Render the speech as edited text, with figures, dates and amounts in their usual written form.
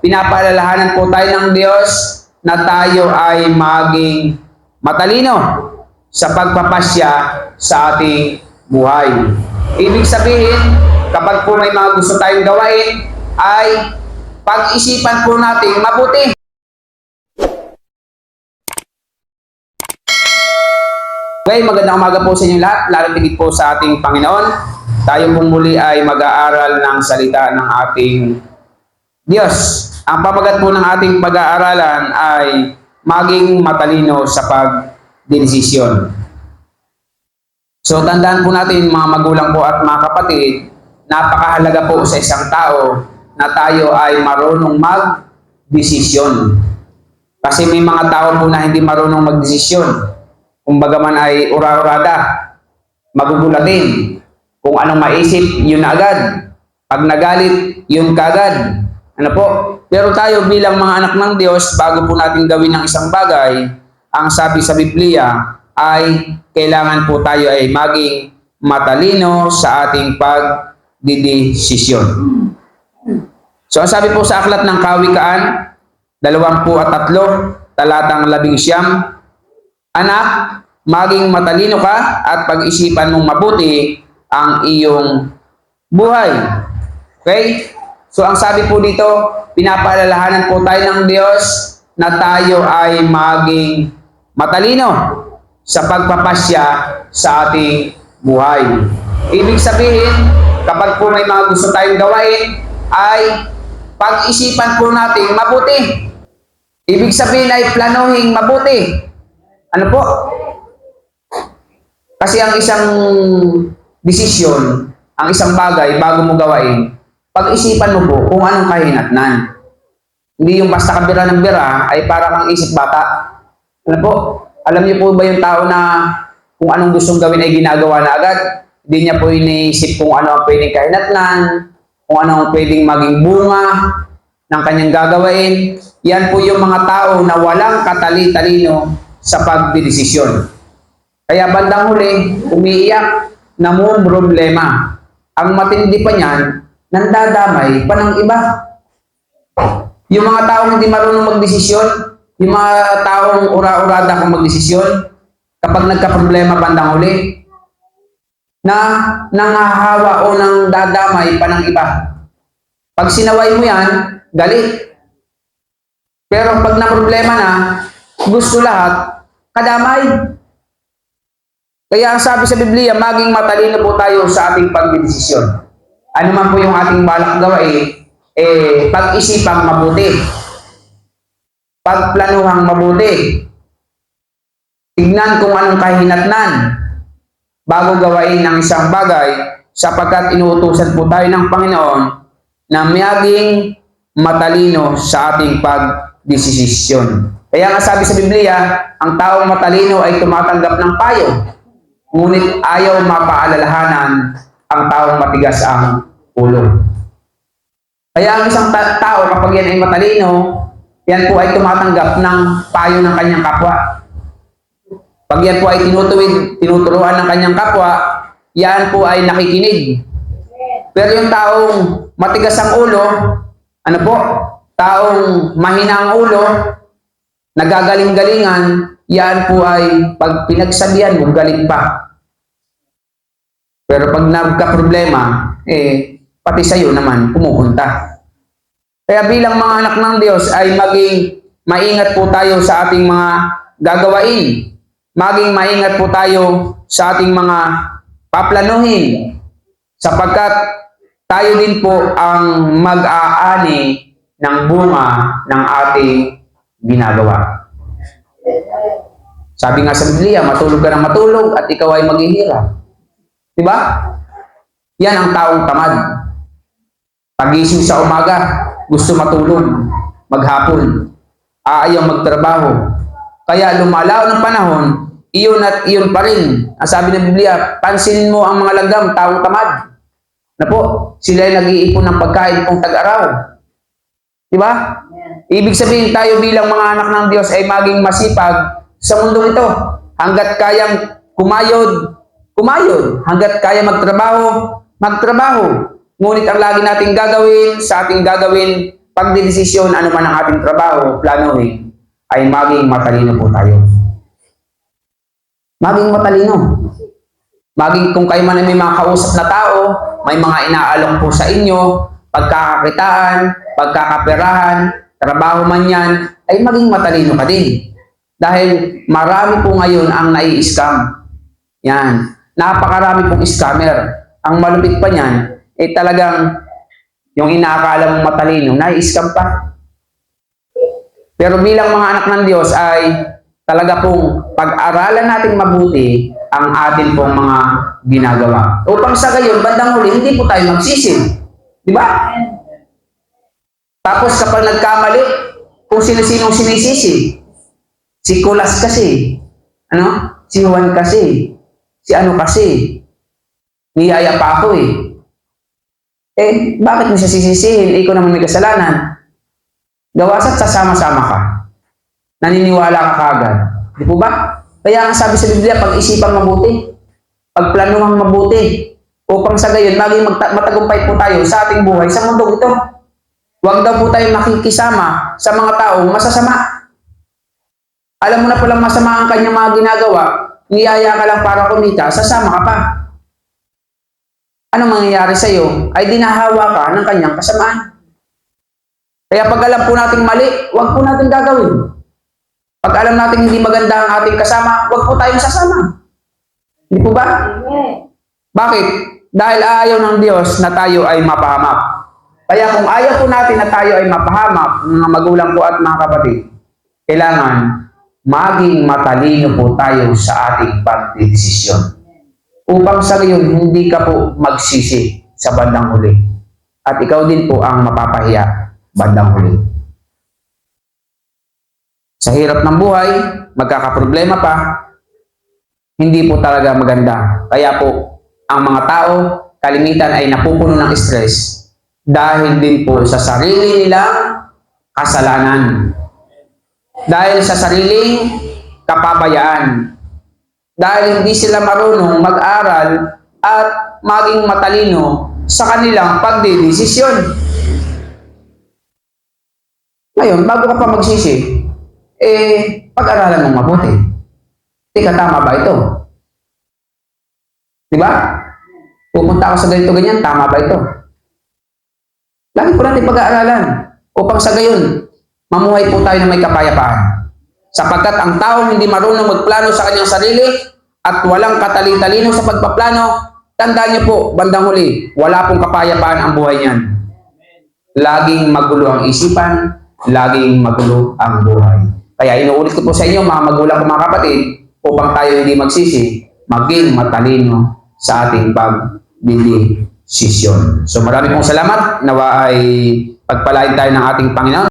pinapaalalahanan po tayo ng Diyos na tayo ay maging matalino sa pagpapasya sa ating buhay. Ibig sabihin, kapag po may mga gusto tayong gawain, ay pag-isipan po natin mabuti. Okay, magandang umaga po sa inyo lahat, lalo tigit po sa ating Panginoon. Tayo pong muli ay mag-aaral ng salita ng ating Diyos. Ang pamagat po ng ating pag-aaralan ay maging matalino sa pagdesisyon. So tandaan po natin mga magulang po at mga kapatid, napakahalaga po sa isang tao na tayo ay marunong mag-desisyon. Kasi may mga tao po na hindi marunong mag-desisyon. Kumbaga man ay ura-urada, magugulatin. Kung anong maisip, yun na agad. Pag nagalit, yun kaagad. Ano po? Pero tayo bilang mga anak ng Diyos, bago po natin gawin ng isang bagay, ang sabi sa Biblia ay kailangan po tayo ay maging matalino sa ating pagdidesisyon. So ang sabi po sa aklat ng Kawikaan, 23, talatang 11, Anak, maging matalino ka at pag-isipan mong mabuti ang iyong buhay. Okay? So ang sabi po dito, pinapaalalahanan po tayo ng Diyos na tayo ay maging matalino sa pagpapasya sa ating buhay. Ibig sabihin, kapag po may mga gusto tayong gawain, ay pag-isipan po natin mabuti. Ibig sabihin ay planuhin mabuti. Ano po? Kasi ang isang desisyon, ang isang bagay bago mo gawain, pag-isipan mo po kung anong kahinatnan. Hindi yung basta ka bira ng bira ay para kang isip bata. Ano po? Alam niyo po ba yung tao na kung anong gustong gawin ay ginagawa na agad? Hindi niya po iniisip kung ano ang pwedeng kahinatnan, kung ano ang pwedeng maging bunga ng kanyang gagawin. Yan po yung mga tao na walang katali-talino sa pagdidesisyon. Kaya bandang huli, umiiyak, namumroblema. Ang matindi pa niyan, nandadamay pa ng iba. Yung mga taong hindi marunong magdesisyon, yung mga taong ura-urada kung magdesisyon, kapag nagka-problema bandang huli, na nangahawa o nang dadamay pa ng iba. Pag sinaway mo yan, galit. Pero pag na-problema na, gusto lahat, kadamay. Kaya ang sabi sa Biblia, maging matalino po tayo sa ating pagdedesisyon. Ano man po yung ating balak gawain, pag-isipang mabuti. Pagplanuhang mabuti. Tignan kung anong kahinatnan bago gawain ng isang bagay, sapagkat inuutusan po tayo ng Panginoon na maging matalino sa ating pagdesisyon. Kaya nga sabi sa Biblia, ang taong matalino ay tumatanggap ng payo, ngunit ayaw mapaalalahanan ang taong matigas ang ulo. Kaya ang isang tao, kapag yan ay matalino, yan po ay tumatanggap ng payo ng kanyang kapwa. Pag yan po ay tinuturuan ng kanyang kapwa, yan po ay nakikinig. Pero yung taong matigas ang ulo, ano po? Taong mahina ang ulo, nagagaling-galingan, yan po ay pag pinagsabihan mo, galing pa. Pero pag nagka-problema, pati sa'yo naman, pumupunta. Kaya bilang mga anak ng Diyos ay maging maingat po tayo sa ating mga gagawain. Maging maingat po tayo sa ating mga paplanuhin. Sapagkat tayo din po ang mag-aani ng bunga ng ating ginagawa. Sabi nga sa Biblia, matulog ka ng matulog at ikaw ay maghihirap. Diba? Yan ang taong tamad. Pagising sa umaga, gusto matulog, maghapon, ayaw magtrabaho. Kaya lumalaw ng panahon, iyon at iyon pa rin. Ang sabi ng Biblia, pansinin mo ang mga langgam, taong tamad. Na po, sila ay nag-iipon ng pagkain kung tag-araw. Diba? Ibig sabihin tayo bilang mga anak ng Diyos ay maging masipag sa mundong ito. Hanggat kayang kumayod, kumayod. Hanggat kaya magtrabaho, magtrabaho. Ngunit ang lagi nating gagawin, sa ating gagawin pagdedesisyon, ano man ang ating trabaho, planuhin, ay maging matalino po tayo. Maging matalino. Maging kung kayo man ay may mga kausap na tao, may mga inaalok po sa inyo, pagkakakitaan, pagkakaperahan, trabaho man yan, ay maging matalino ka din. Dahil marami po ngayon ang nai-scam. Yan. Napakarami pong scammer. Ang malupit pa niyan, talagang yung inaakala mong matalino, nai-scam pa. Pero bilang mga anak ng Diyos ay talaga pong pag-aralan natin mabuti ang atin pong mga ginagawa. Upang sa gayon, bandang huli, hindi po tayo magsisi. Di ba? Tapos kapag nagkamali, kung sino-sinong sinisisi, si Kulas kasi, si Juan kasi, si ano kasi, niyaya pa ako bakit mo siya sisisihin? Ikaw naman may kasalanan. Gawasa't sasama-sama ka. Naniniwala ka kaagad. Di po ba? Kaya nga sabi sa Biblia, pag-isipan mabuti, pagplanuhan mabuti, upang sa gayon, maging matagumpay po tayo sa ating buhay sa mundong ito. Huwag daw po tayo makikisama sa mga taong masasama. Alam mo na palang masama ang kanyang mga ginagawa, niyaya ka lang para kumita, sasama ka pa. Anong mangyayari sa iyo? Ay dinahawa ka ng kanyang kasamaan. Kaya pag alam po natin mali, huwag po natin gagawin. Pag alam natin hindi maganda ang ating kasama, huwag po tayong sasama. Hindi po ba? Bakit? Dahil ayaw ng Diyos na tayo ay mapahamak. Kaya kung ayaw po natin na tayo ay mapahamak, mga magulang po at mga kapatid, kailangan maging matalino po tayo sa ating pagdedesisyon. Upang sa gayon, hindi ka po magsisi sa bandang huli. At ikaw din po ang mapapahiya bandang huli. Sa hirap ng buhay, magkakaproblema pa, hindi po talaga maganda. Kaya po, ang mga tao, kalimitan ay napupuno ng stress dahil din po sa sarili nilang kasalanan. Dahil sa sariling kapabayaan. Dahil hindi sila marunong mag-aral at maging matalino sa kanilang pagdedesisyon. Ngayon, bago ka pa magsisi, pag-aralan mong mabuti. Tika, tama ba ito? Di ba? Pupunta ako sa ganito ganyan, tama ba ito? Lagi po natin pag-aaralan upang sa gayon, mamuhay po tayo na may kapayapaan. Sapagkat ang taong hindi marunong magplano sa kanyang sarili at walang katalino sa pagpaplano, tandaan niyo po, bandang huli, wala pong kapayapaan ang buhay niyan. Laging magulo ang isipan, laging magulo ang buhay. Kaya inuulit ko po sa inyo, mga magulang at mga kapatid, upang tayo hindi magsisi, maging matalino sa ating pagdedesisyon. So marami pong salamat, nawa ay pagpalain tayo ng ating Panginoon.